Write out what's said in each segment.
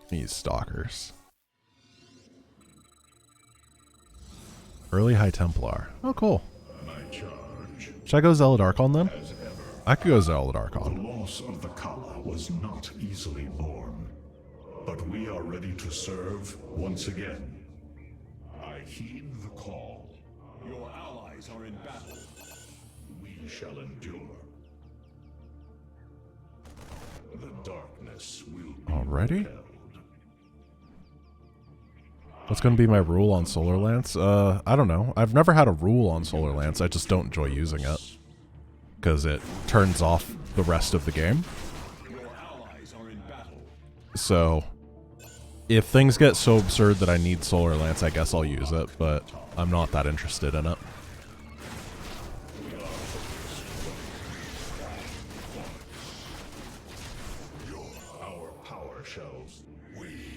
These stalkers. Early High Templar. Oh, cool. Should I go Zealot Archon then? I could go Zealot Archon. The loss of the Kala was not easily borne, but we are ready to serve once again. I heed the call. Your allies are in battle. We shall endure. The darkness will be Already? repelled. What's going to be my rule on Solar Lance? I don't know. I've never had a rule on Solar Lance. I just don't enjoy using it. Because it turns off the rest of the game. So, if things get so absurd that I need Solar Lance, I guess I'll use it, but I'm not that interested in it.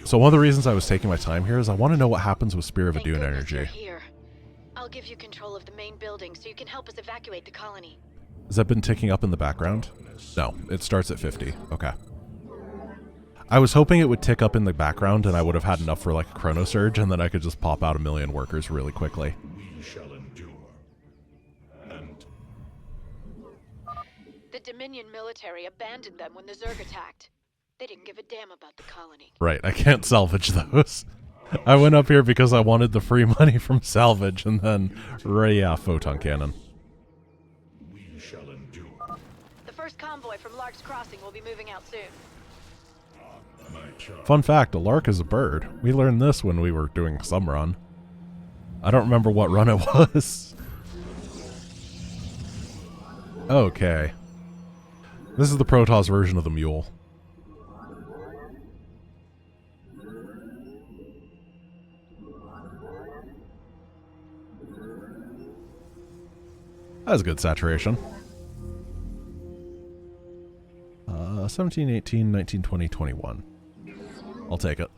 So one of the reasons I was taking my time here is I want to know what happens with Spear of Adun energy. Here. I'll give you control of the main building so you can help us evacuate the colony. Has that been ticking up in the background? No, it starts at 50. Okay. I was hoping it would tick up in the background and I would have had enough for like a chrono surge and then I could just pop out 1,000,000 workers really quickly. We shall endure. And The Dominion military abandoned them when the Zerg attacked. They didn't give a damn about the colony. Right, I can't salvage those. I went up here because I wanted the free money from salvage and then, yeah, photon cannon. we shall endure. The first convoy from Lark's Crossing will be moving out soon. Fun fact, a lark is a bird. We learned this when we were doing some run. I don't remember what run it was. Okay. This is the Protoss version of the mule. That's good saturation. 17, 18, 19, 20, 21. I'll take it.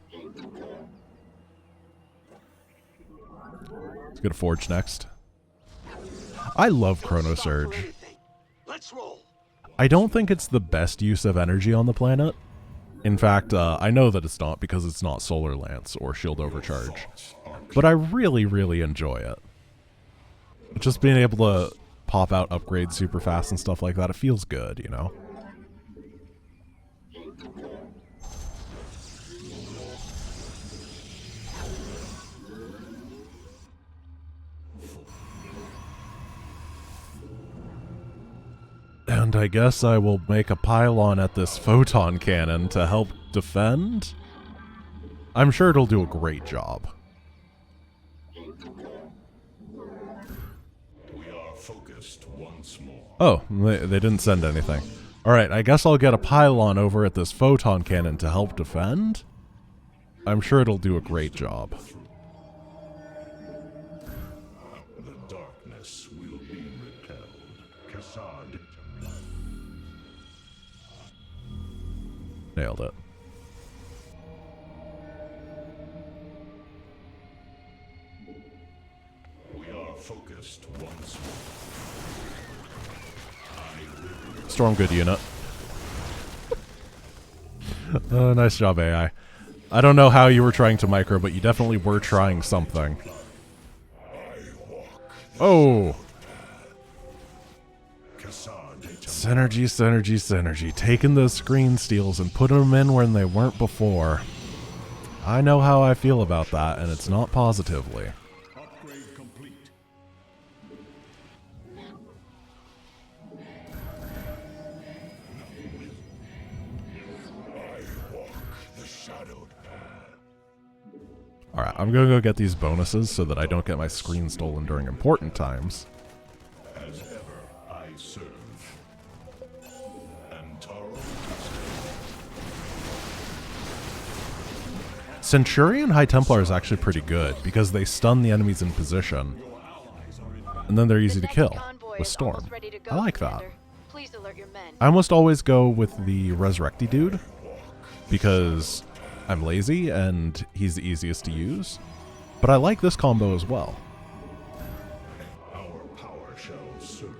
Let's get a forge next. I love Chrono Surge. I don't think it's the best use of energy on the planet. In fact, I know that it's not because it's not Solar Lance or Shield Overcharge. But I really, really enjoy it. Just being able to pop out upgrades super fast and stuff like that, it feels good, you know? And I guess I will make a pylon at this photon cannon to help defend? I'm sure it'll do a great job. We are focused once more. Oh, they didn't send anything. Alright, I guess I'll get a pylon over at this photon cannon to help defend? I'm sure it'll do a great job. The darkness will be repelled. Kassad. Nailed it. We are focused once more. Storm good unit. Nice job, AI. I don't know how you were trying to micro, but you definitely were trying something. Oh! Synergy, synergy, synergy. Taking those screen steals and putting them in when they weren't before. I know how I feel about that, and it's not positively. Upgrade complete. I walk the shadowed path. Alright, I'm gonna go get these bonuses so that I don't get my screen stolen during important times. As ever, I serve. And Taro. Centurion High Templar is actually pretty good because they stun the enemies in position, and then they're easy to kill with Storm. I like that. Please alert your men. I almost always go with the Resurrecty dude because I'm lazy and he's the easiest to use, but I like this combo as well. Our power shall serve.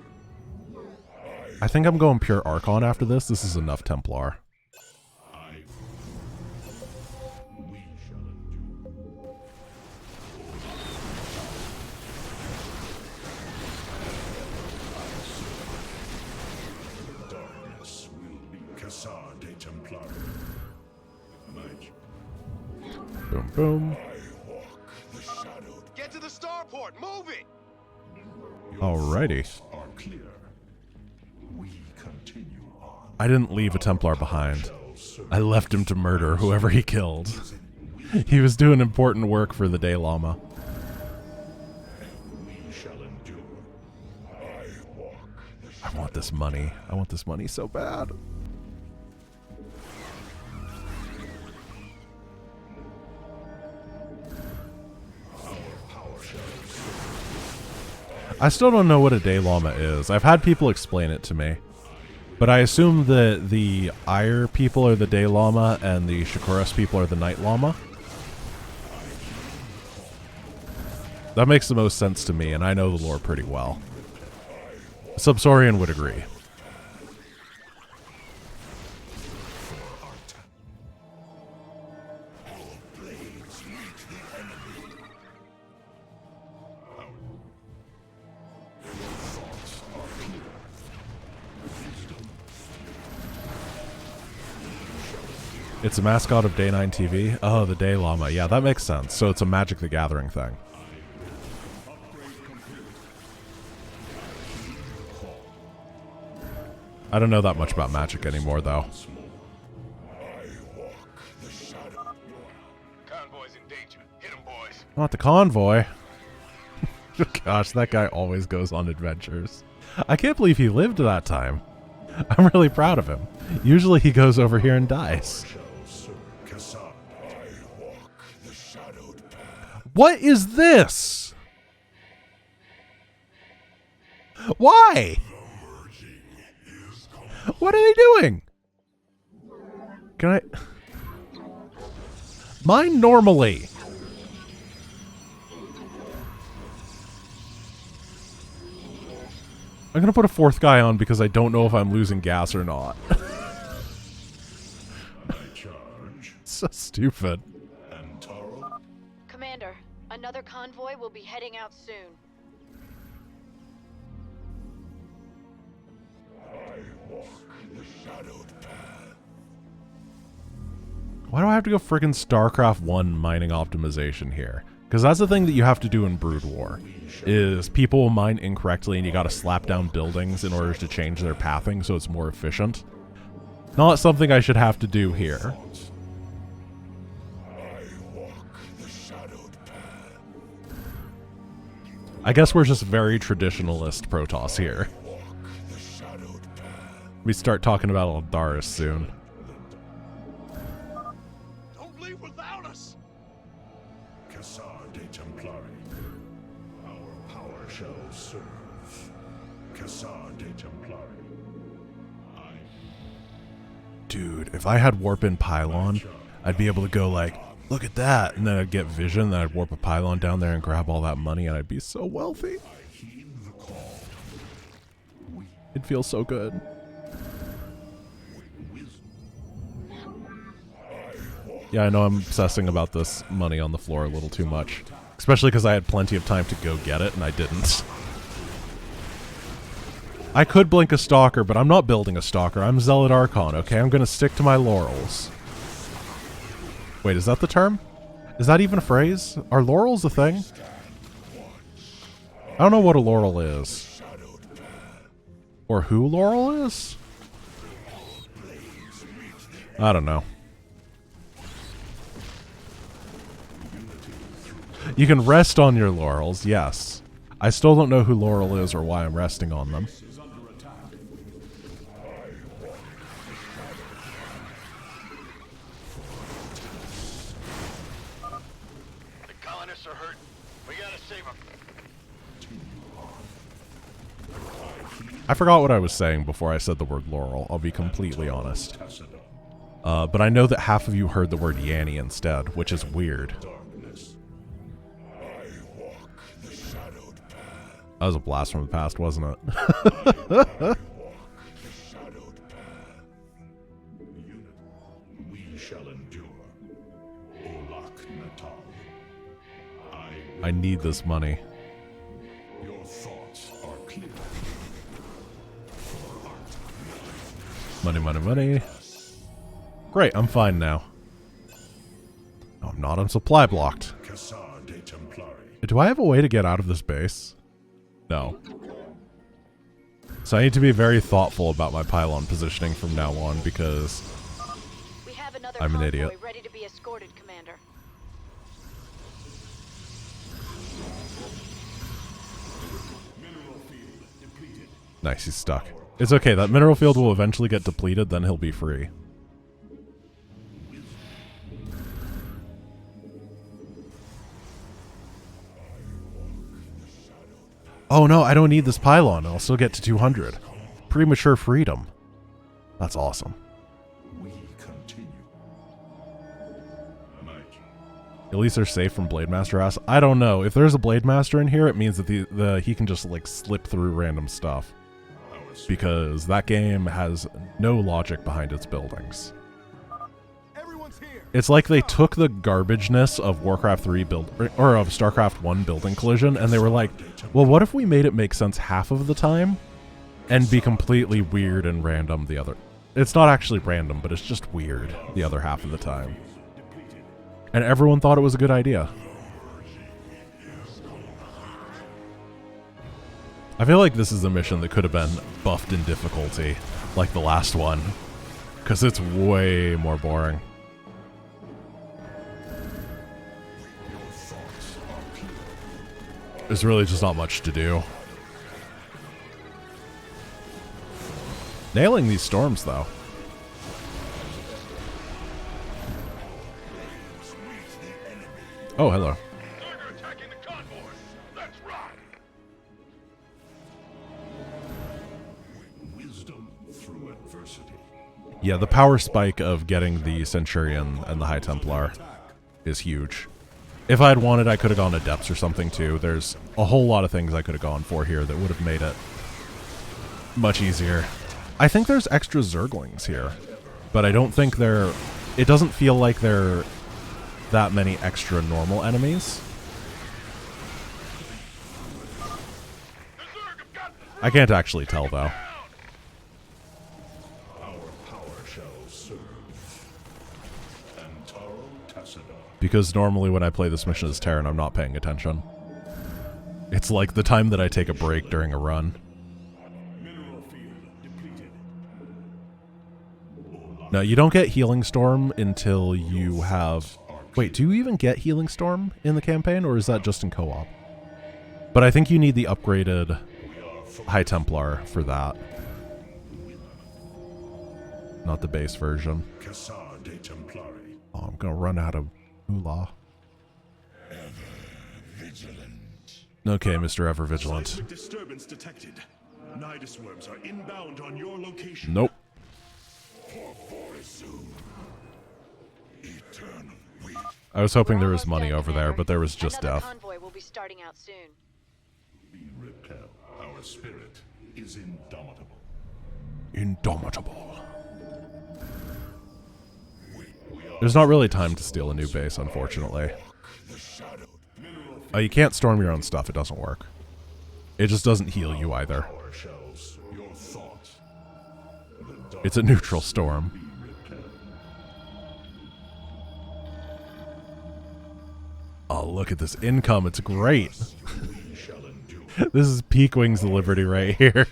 I think I'm going pure Archon after this. This is enough Templar. Cassar de Templar. Mage. Boom, boom. I walk the shadowed. Get to the starport! Move it! Alrighty. Are clear. We continue on. I didn't leave a Templar behind. I left him to murder whoever he killed. He was doing important work for the Day Llama. We shall endure. I walk the I want this money. I want this money so bad. I still don't know what a Day Llama is. I've had people explain it to me. But I assume that the Ire people are the Day Llama and the Shakuras people are the Night Llama. That makes the most sense to me, and I know the lore pretty well. Subsaurian would agree. It's a mascot of Day 9 TV? Oh, the Day Llama. Yeah, that makes sense. So it's a Magic the Gathering thing. I don't know that much about Magic anymore, though. Convoys in danger. Hit 'em, boys. Not the convoy. Gosh, that guy always goes on adventures. I can't believe he lived that time. I'm really proud of him. Usually he goes over here and dies. What is this? Why? What are they doing? Can I... Mine normally. I'm gonna put a fourth guy on because I don't know if I'm losing gas or not. So stupid. Commander, another convoy will be heading out soon. Why do I have to go friggin' StarCraft 1 mining optimization here? Because that's the thing that you have to do in Brood War, is people will mine incorrectly and you gotta slap down buildings in order to change their pathing so it's more efficient. Not something I should have to do here. I guess we're just very traditionalist Protoss here. We start talking about Eldaris soon. Don't leave without us! Cassar de Templari. Our power shall serve. Cassar de Templari. Dude, if I had warp in Pylon, I'd be able to go like, look at that, and then I'd get vision, then I'd warp a Pylon down there and grab all that money, and I'd be so wealthy. It'd feel so good. Yeah, I know I'm obsessing about this money on the floor a little too much. Especially because I had plenty of time to go get it, and I didn't. I could blink a Stalker, but I'm not building a Stalker. I'm Zealot Archon, okay? I'm gonna stick to my laurels. Wait, is that the term? Is that even a phrase? Are laurels a thing? I don't know what a laurel is. Or who Laurel is? I don't know. You can rest on your laurels, yes. I still don't know who Laurel is or why I'm resting on them. The colonists are hurt. We gotta save them. I forgot what I was saying before I said the word Laurel, I'll be completely honest. But I know that half of you heard the word Yanny instead, which is weird. That was a blast from the past, wasn't it? We shall endure. I need this money. Your thoughts are clear. Money, money, money. Great, I'm fine now. No, I'm not. I'm supply blocked. Do I have a way to get out of this base? No. So I need to be very thoughtful about my pylon positioning from now on because We have another I'm an convoy idiot. ready to be escorted, Commander. Nice, he's stuck. It's okay, that mineral field will eventually get depleted, then he'll be free. Oh no, I don't need this pylon. I'll still get to 200. Premature freedom. That's awesome. We continue. At least they're safe from Blade Master ass. I don't know. If there's a Blade Master in here, it means that he can just like slip through random stuff. Because that game has no logic behind its buildings. It's like they took the garbageness of Warcraft 3 or of StarCraft 1 building collision, and they were like, well, what if we made it make sense half of the time and be completely weird and random the other? It's not actually random, but it's just weird the other half of the time. And everyone thought it was a good idea. I feel like this is a mission that could have been buffed in difficulty, like the last one, because it's way more boring. There's really just not much to do. Nailing these storms, though. Oh, hello. They're attacking the convoys. Let's ride. Wisdom through adversity. Yeah, the power spike of getting the Centurion and the High Templar is huge. If I had wanted, I could have gone Adepts or something too. There's a whole lot of things I could have gone for here that would have made it much easier. I think there's extra Zerglings here, but I don't think it doesn't feel like there are that many extra normal enemies. I can't actually tell though. Because normally when I play this mission as Terran, I'm not paying attention. It's like the time that I take a break during a run. No, you don't get Healing Storm until you have... Wait, do you even get Healing Storm in the campaign, or is that just in co-op? But I think you need the upgraded High Templar for that. Not the base version. Oh, I'm gonna run out of moolah. Okay, Mr. Ever Vigilant. Disturbance detected. Nidus worms are inbound on your location. Nope. I was hoping there was money over there, but there was just Another death. convoy will be starting out soon. We repel. Our spirit is indomitable. Indomitable. There's not really time to steal a new base, unfortunately. Oh, you can't storm your own stuff. It doesn't work. It just doesn't heal you either. It's a neutral storm. Oh, look at this income. It's great. This is peak Wings of Liberty right here.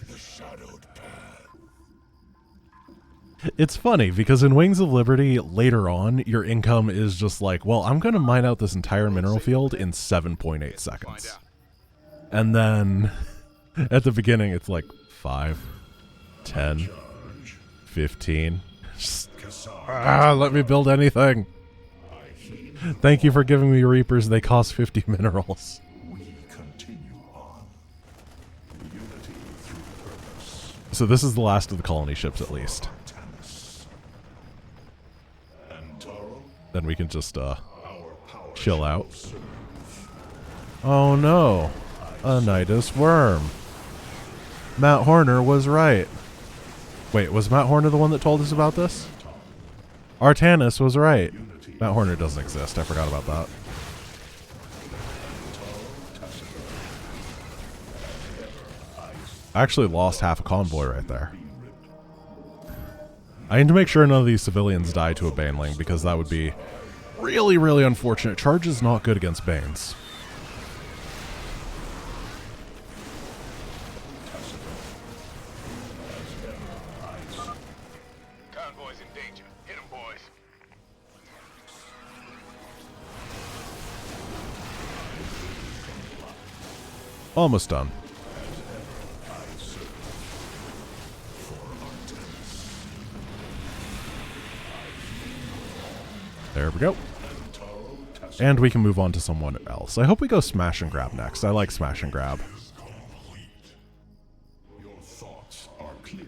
It's funny, because in Wings of Liberty, later on, your income is just like, well, I'm going to mine out this entire mineral field in 7.8 seconds. And then, at the beginning, it's like 5, 10, 15. Just, let me build anything. Thank you for giving me Reapers. They cost 50 minerals. So this is the last of the colony ships, at least. Then we can just, chill out. Oh no. A Nidus worm. Matt Horner was right. Wait, was Matt Horner the one that told us about this? Artanis was right. Matt Horner doesn't exist. I forgot about that. I actually lost half a convoy right there. I need to make sure none of these civilians die to a Baneling, because that would be really, really unfortunate. Charge is not good against Banes. Convoys in danger. Hit 'em, boys. Almost done. There we go. And we can move on to someone else. I hope we go smash and grab next. I like smash and grab. Your thoughts are clear.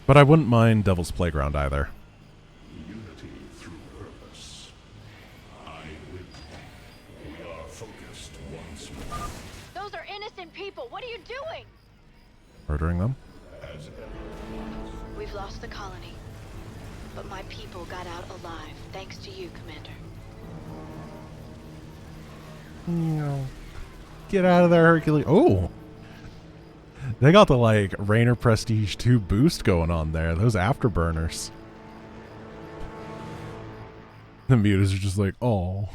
But I wouldn't mind Devil's Playground either. Unity through purpose. I win. We are focused once more. Those are innocent people. What are you doing? Murdering them? As ever. We've lost the colony. But my people got out alive, thanks to you, Commander. Get out of there, Hercules. Oh! They got the, like, Rainer Prestige 2 boost going on there. Those afterburners. The mutas are just like, oh.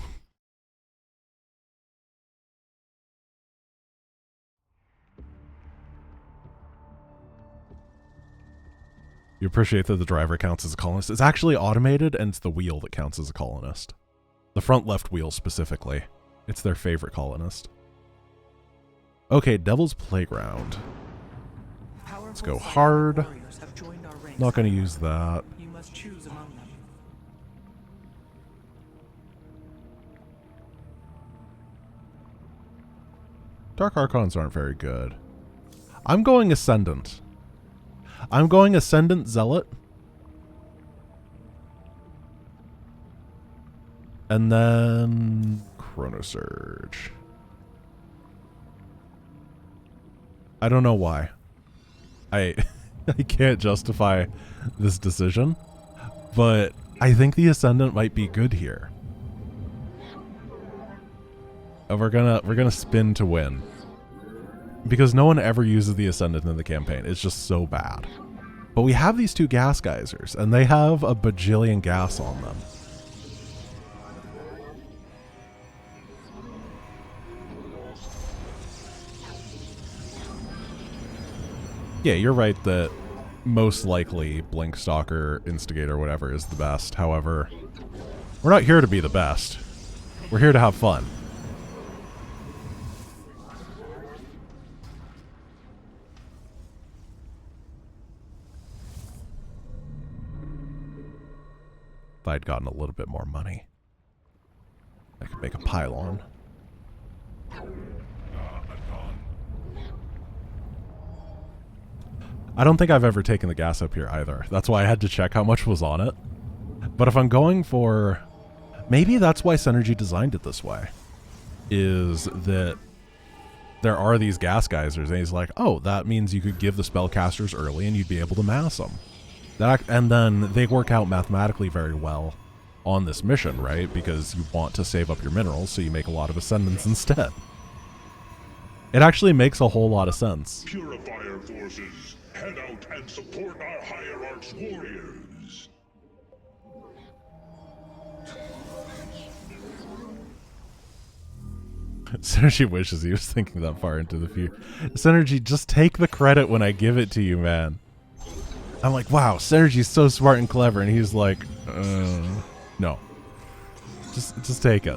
You appreciate that the driver counts as a colonist. It's actually automated, and it's the wheel that counts as a colonist. The front left wheel specifically. It's their favorite colonist. Okay, Devil's Playground. Let's go hard. Not going to use that. You must choose among them. Dark Archons aren't very good. I'm going Ascendant. I'm going Ascendant Zealot. And then Chronosurge. I don't know why. I can't justify this decision, but I think the Ascendant might be good here. We're gonna spin to win. Because no one ever uses the Ascendant in the campaign. It's just so bad. But we have these two gas geysers, and they have a bajillion gas on them. Yeah, you're right that most likely Blinkstalker, Instigator, whatever is the best. However, we're not here to be the best. We're here to have fun. If I'd gotten a little bit more money, I could make a pylon. I don't think I've ever taken the gas up here either. That's why I had to check how much was on it. But if I'm going for... Maybe that's why Synergy designed it this way. Is that there are these gas geysers, and he's like, oh, that means you could give the spellcasters early and you'd be able to mass them. And then they work out mathematically very well on this mission, right? Because you want to save up your minerals, so you make a lot of Ascendants instead. It actually makes a whole lot of sense. Purifier forces, head out and support our Hierarch's warriors. Synergy wishes he was thinking that far into the future. Synergy, just take the credit when I give it to you, man. I'm like, wow, Synergy's so smart and clever, and he's like, no. Just take it.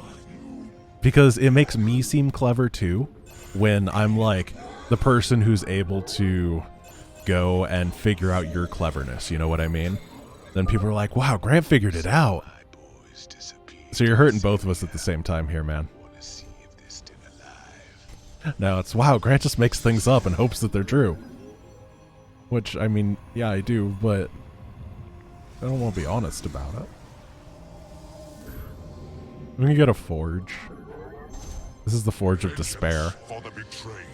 Because it makes me seem clever too, when I'm like the person who's able to go and figure out your cleverness, you know what I mean? Then people are like, wow, Grant figured it out. So you're hurting both of us at the same time here, man. Now it's, wow, Grant just makes things up and hopes that they're true. Which, I mean, yeah, I do, but I don't want to be honest about it. I'm gonna get a Forge. This is the Forge of Despair.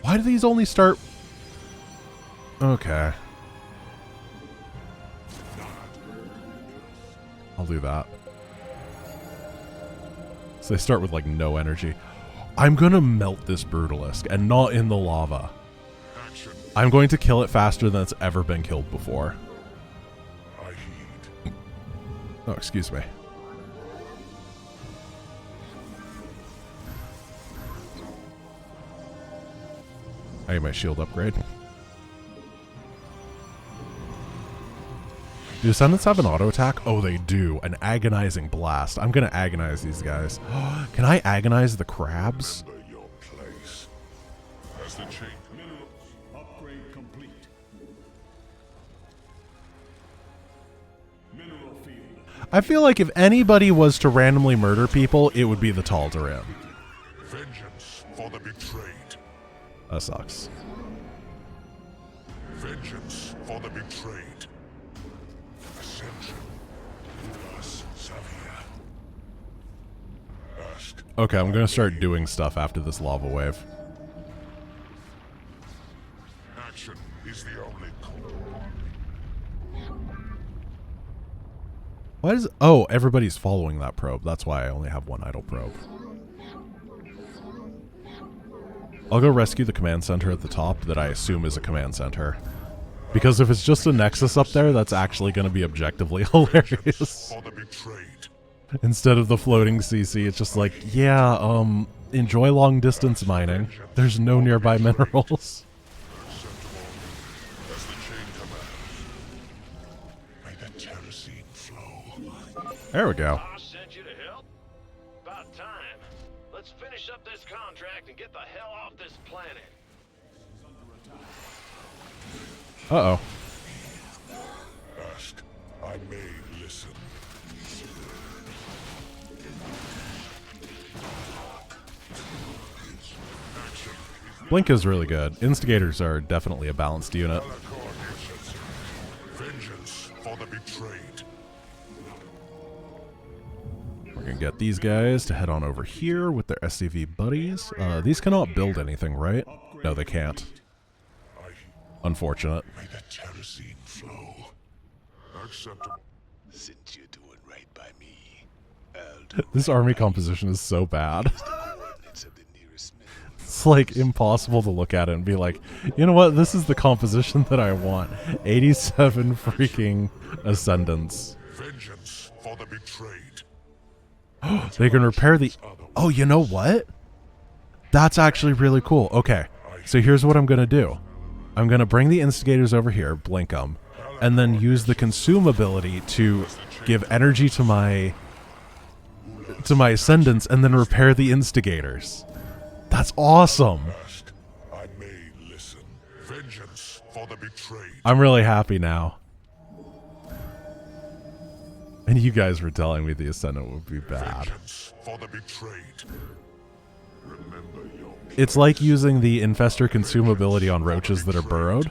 Why do these only start... Okay. I'll do that. So they start with, like, no energy. I'm gonna melt this Brutalisk, and not in the lava. Action I'm going to kill it faster than it's ever been killed before. I heed. Oh, excuse me. I need my shield upgrade. Do Ascendants have an auto attack? Oh, they do. An agonizing blast. I'm gonna agonize these guys. Can I agonize the crabs? Remember your place. As the chain minerals upgrade complete. Mineral field. I feel like if anybody was to randomly murder people, it would be the Tal'Darim. Vengeance for the betrayed. That sucks. Vengeance for the betrayed. Ascension. Us, Xavier. Ask. Okay, I'm gonna start doing stuff after this lava wave. Action is the only call. Why is... Oh, everybody's following that probe. That's why I only have one idle probe. I'll go rescue the command center at the top that I assume is a command center. Because if it's just a nexus up there, that's actually going to be objectively hilarious. For the betrayed. Instead of the floating CC, it's just like, yeah, enjoy long distance mining. There's no nearby minerals. As the chain commands. May the terracine flow. There we go. I sent you to help? About time. Let's finish up this contract and get the hell off this planet. Uh-oh. Ask. I may listen. Action is Blink is really good. Instigators are definitely a balanced unit. vengeance for the betrayed. We're going to get these guys to head on over here with their SCV buddies. These cannot build anything, right? No, they can't. Unfortunate. May the terracine flow. Acceptable. Since you're doing right by me, This army composition is so bad. coordinates of the nearest mineral. It's like impossible to look at it and be like, you know what, this is the composition that I want. 87 freaking ascendants. Vengeance for the betrayed. They can repair the... Oh, you know what? That's actually really cool. Okay, so here's what I'm going to do. I'm going to bring the instigators over here, blink them, and then use the consume ability to give energy to my ascendants and then repair the instigators. That's awesome. Ask. I may listen. Vengeance for the betrayed. I'm really happy now. And you guys were telling me the ascendant would be bad. Vengeance for the betrayed. Remember your It's like using the infestor consume ability on roaches that are burrowed,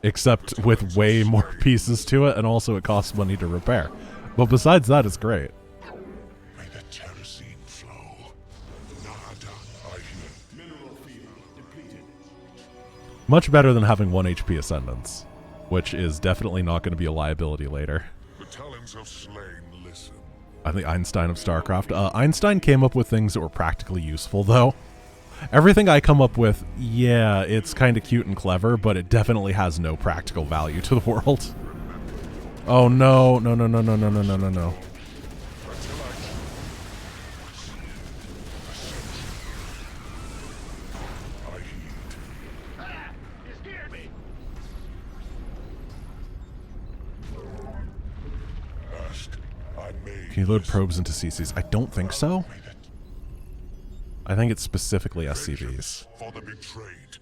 except with way more pieces to it, and also it costs money to repair. But besides that, it's great. May the terracine flow. Nada. I hear. Mineral field depleted. Much better than having 1 HP ascendants, which is definitely not going to be a liability later. The tellings of slain listen. I think Einstein of StarCraft. Einstein came up with things that were practically useful, though. Everything I come up with, yeah, it's kind of cute and clever, but it definitely has no practical value to the world. Oh no, no, no, no, no, no, no, no, no, no. Ah! You scared me! Ask. I may. Can you load probes into CCs? I don't think so. I think it's specifically SCVs. For the betrayed.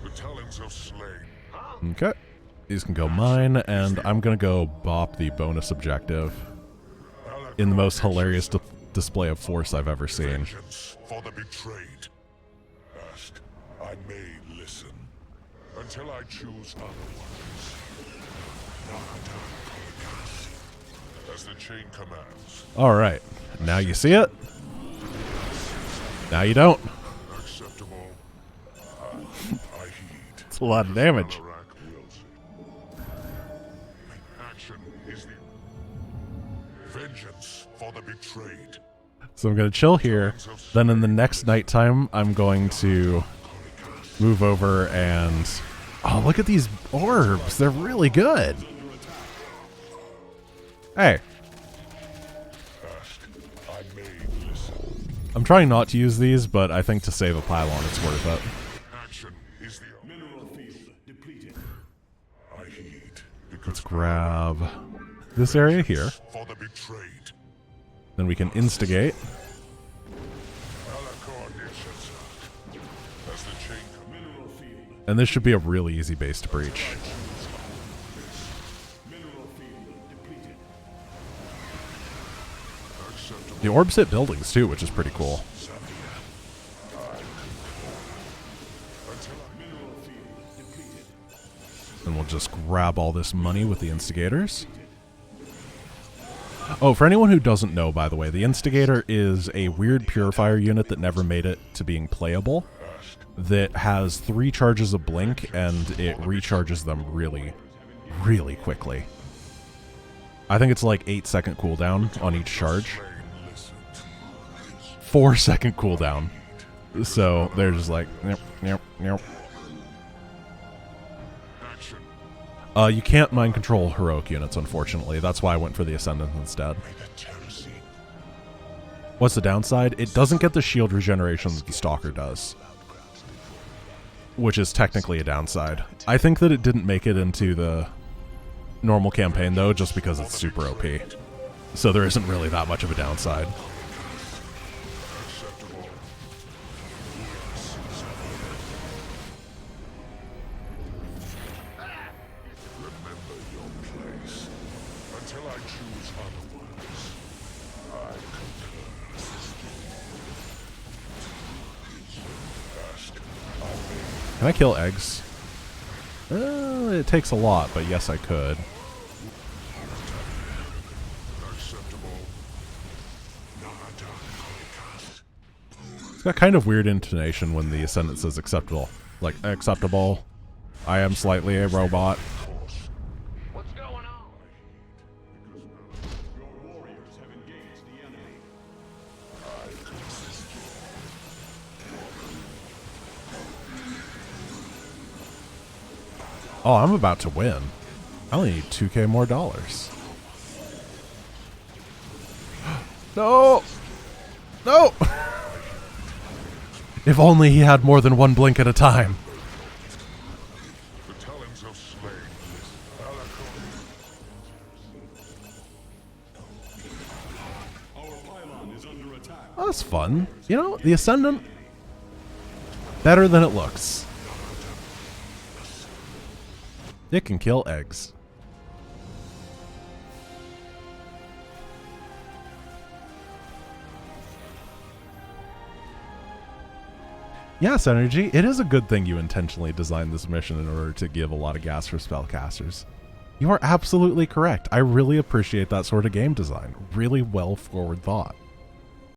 The tellings of slain. Okay. These can go mine, and I'm going to go bop the bonus objective in the most hilarious display of force I've ever seen. Vengeance for the betrayed. Ask. I may listen. Until I choose otherwise. As the chain commands. Alright. Now you see it. Now you don't. Acceptable. I heed. It's a lot of damage. Iraq wills it. Action is the vengeance for the betrayed. So I'm going to chill here. Then in the next nighttime, I'm going to move over and... Oh, look at these orbs. They're really good. Hey. I'm trying not to use these, but I think to save a pylon, it's worth it. Let's grab this area here. Then we can instigate. And this should be a really easy base to breach. The orbs hit buildings too, which is pretty cool. And we'll just grab all this money with the instigators. Oh, for anyone who doesn't know, by the way, the instigator is a weird purifier unit that never made it to being playable, that has 3 charges of blink, and it recharges them really, really quickly. I think it's like 8-second cooldown on each charge. 4-second cooldown. So they're just like, yep, yep, yep. You can't mind control heroic units, unfortunately. That's why I went for the Ascendant instead. What's the downside? It doesn't get the shield regeneration that the Stalker does, which is technically a downside. I think that it didn't make it into the normal campaign, though, just because it's super OP. So there isn't really that much of a downside. Can I kill eggs? It takes a lot, but yes, I could. It's got kind of weird intonation when the Ascendant says acceptable. Like, acceptable. I am slightly a robot. What's going on? Your warriors have engaged the enemy. Oh, I'm about to win. I only need 2k more dollars. No! No! If only he had more than one blink at a time. Oh, that's fun. You know, the Ascendant, better than it looks. It can kill eggs. Yeah, Synergy, it is a good thing you intentionally designed this mission in order to give a lot of gas for spellcasters. You are absolutely correct. I really appreciate that sort of game design. Really well forward thought.